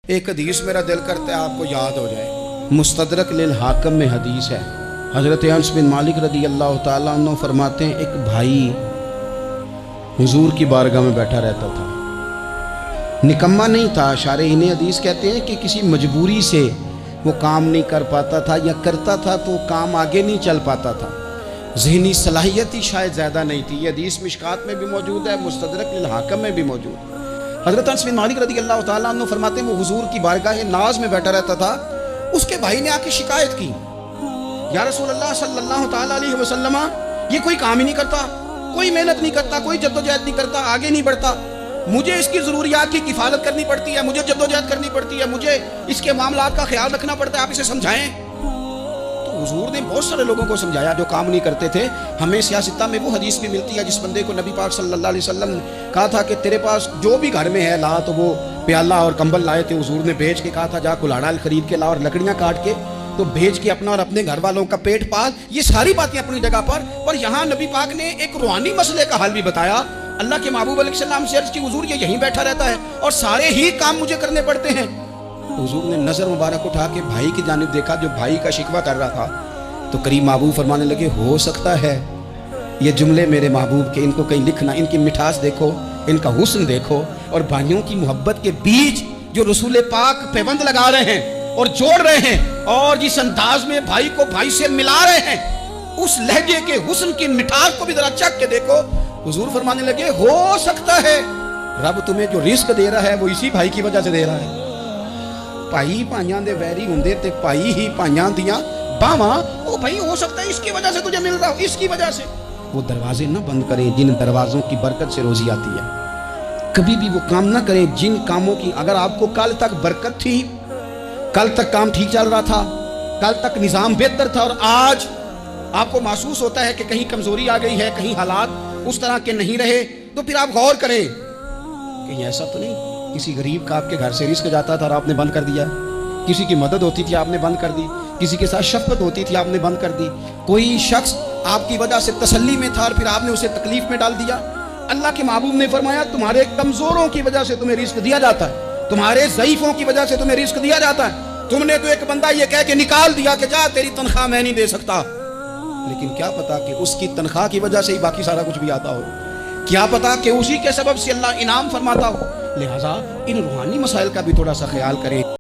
ایک حدیث میرا دل کرتا ہے آپ کو یاد ہو جائے، مستدرک للحاکم میں حدیث ہے۔ حضرت انس بن مالک رضی اللہ تعالیٰ عنہ فرماتے ہیں ایک بھائی حضور کی بارگاہ میں بیٹھا رہتا تھا، نکما نہیں تھا، شارحین حدیث کہتے ہیں کہ کسی مجبوری سے وہ کام نہیں کر پاتا تھا، یا کرتا تھا تو کام آگے نہیں چل پاتا تھا، ذہنی صلاحیت ہی شاید زیادہ نہیں تھی۔ یہ حدیث مشکات میں بھی موجود ہے، مستدرک للحاکم میں بھی موجود ہے۔ حضرت انس بن مالک رضی اللہ تعالیٰ عنہ فرماتے ہیں وہ حضور کی بارگاہ ناز میں بیٹھا رہتا تھا، اس کے بھائی نے آ کے شکایت کی، یا رسول اللہ صلی اللہ تعالیٰ علیہ وسلم، یہ کوئی کام ہی نہیں کرتا، کوئی محنت نہیں کرتا، کوئی جدوجہد نہیں کرتا، آگے نہیں بڑھتا، مجھے اس کی ضروریات کی کفالت کرنی پڑتی ہے، مجھے جدوجہد کرنی پڑتی ہے، مجھے اس کے معاملات کا خیال رکھنا پڑتا ہے، آپ اسے سمجھائیں۔ تو حضور نے بہت سارے لوگوں کو سمجھایا جو کام نہیں کرتے تھے۔ ہمیں سیاستہ میں وہ حدیث بھی ملتی ہے جس بندے کو نبی پاک صلی اللہ علیہ وسلم نے کہا تھا کہ تیرے پاس جو بھی گھر میں ہے لا، تو وہ پیالہ اور کمبل لائے تھے، حضور نے بھیج کے کہا تھا جا کلاڑا خرید کے لا اور لکڑیاں کاٹ کے تو بھیج کے اپنا اور اپنے گھر والوں کا پیٹ پال۔ یہ ساری باتیں اپنی جگہ پر یہاں نبی پاک نے ایک روحانی مسئلے کا حل بھی بتایا۔ اللہ کے محبوب علیہ السلام سے عرض کی حضور یہ یہیں بیٹھا رہتا ہے اور سارے ہی کام مجھے کرنے پڑتے ہیں۔ حضور نے نظر مبارک اٹھا کے بھائی کی جانب دیکھا جو بھائی کا شکوہ کر رہا تھا، تو کریم محبوب فرمانے لگے ہو سکتا ہے یہ جملے میرے محبوب کے، ان کو کہیں لکھنا، ان کی مٹھاس دیکھو، ان کا حسن دیکھو، اور بھائیوں کی محبت کے بیچ جو رسول پاک پیوند لگا رہے ہیں اور جوڑ رہے ہیں، اور جس انداز میں بھائی کو بھائی سے ملا رہے ہیں، اس لہجے کے حسن کی مٹھاس کو بھی ذرا چکھ کے دیکھو۔ حضور فرمانے لگے ہو سکتا ہے رب تمہیں جو رزق دے رہا ہے وہ اسی بھائی کی وجہ سے دے رہا ہے۔ بھائی بھائیاں دے ویری ہوندے تے بھائی ہی بھائیاں دیاں باواں، وہ بھائی ہو سکتا ہے اس کی وجہ سے تجھے مل رہا ہو، اس کی وجہ سے۔ وہ دروازے نہ بند کریں جن دروازوں کی برکت سے روزی آتی ہے، کبھی بھی وہ کام نہ کریں جن کاموں کی اگر آپ کو کل تک برکت تھی، کل تک کام ٹھیک چل رہا تھا، کل تک نظام بہتر تھا، اور آج آپ کو محسوس ہوتا ہے کہ کہیں کمزوری آ گئی ہے، کہیں حالات اس طرح کے نہیں رہے، تو پھر آپ غور کریں کہیں ایسا تو نہیں کسی غریب کا آپ کے گھر سے رزق جاتا تھا اور آپ نے بند کر دیا، کسی کی مدد ہوتی تھی آپ نے بند کر دی، کسی کے ساتھ شفقت ہوتی تھی آپ نے بند کر دی، کوئی شخص آپ کی وجہ سے تسلی میں تھا اور پھر آپ نے اسے تکلیف میں ڈال دیا۔ اللہ کے محبوب نے فرمایا تمہارے کمزوروں کی وجہ سے تمہیں رزق دیا جاتا ہے، تمہارے ضعیفوں کی وجہ سے تمہیں رزق دیا جاتا ہے۔ تم نے تو ایک بندہ یہ کہہ کے نکال دیا کہ جا تیری تنخواہ میں نہیں دے سکتا، لیکن کیا پتا کہ اس کی تنخواہ کی وجہ سے ہی باقی سارا کچھ بھی آتا ہو، کیا پتا کہ اسی کے سبب سے اللہ انعام فرماتا ہو۔ لہٰذا ان روحانی مسائل کا بھی تھوڑا سا خیال کریں۔